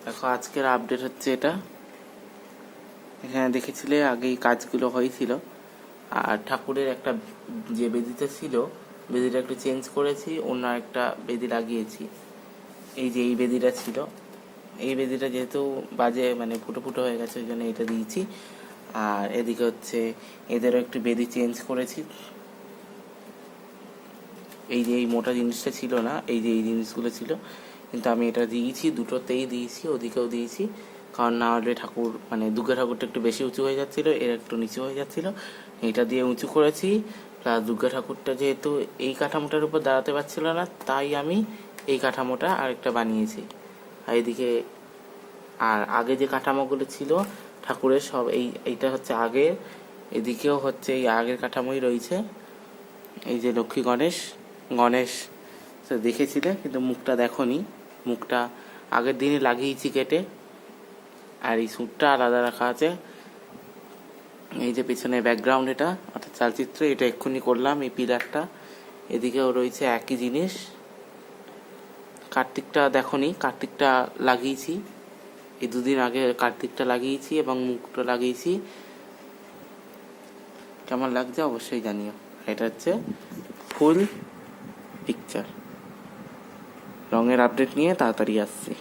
দেখো আজকের আপডেট হচ্ছে এটা। এখানে দেখেছিলে আগেই কাজগুলো হয়েছিল, আর ঠাকুরের একটা যে বেদিটা ছিল বেদিটা একটু চেঞ্জ করেছি, অন্য একটা বেদি লাগিয়েছি। এই যে এই বেদিটা ছিল, এই বেদিটা যেহেতু বাজে মানে ফুটো ফুটো হয়ে গেছে ওই জন্য এটা দিয়েছি। আর এদিকে হচ্ছে এদেরও একটু বেদি চেঞ্জ করেছি। এই যে এই মোটা জিনিসটা ছিল না, এই যে এই জিনিসগুলো ছিল, কিন্তু আমি এটা দিয়েছি, দুটোতেই দিয়েছি, ওদিকেও দিয়েছি। কারণ না হলে ঠাকুর মানে দুর্গা ঠাকুরটা একটু বেশি উঁচু হয়ে যাচ্ছিলো, এর একটু নিচু হয়ে যাচ্ছিলো। এটা দিয়ে উঁচু করেছি। প্লাস দুর্গা ঠাকুরটা যেহেতু এই কাঠামোটার উপর দাঁড়াতে পারছিল না, তাই আমি এই কাঠামোটা আরেকটা বানিয়েছি। আর এদিকে আর আগে যে কাঠামোগুলো ছিল ঠাকুরের সব এইটা হচ্ছে আগের, এদিকেও হচ্ছে এই আগের কাঠামোই রয়েছে। এই যে লক্ষ্মী গণেশ গণেশ দেখেছিলে, কিন্তু মুখটা দেখোনি। মুখটা আগের দিনই লাগিয়েছি কেটে। আর এই স্যুটটা আলাদা রাখা আছে। এই যে পিছনে ব্যাকগ্রাউন্ড, এটা অর্থাৎ চালচিত্র, এটা এক্ষুনি করলাম। এই পিলারটা এদিকেও রয়েছে একই জিনিস। কার্তিকটা দেখোনি, কার্তিকটা লাগিয়েছি এই দুদিন আগে, কার্তিকটা লাগিয়েছি এবং মুখটা লাগিয়েছি। কেমন লাগছে অবশ্যই জানিও। এটা হচ্ছে ফুল পিকচার। রঙের আপডেট নিয়ে তাড়াতাড়ি আসছি।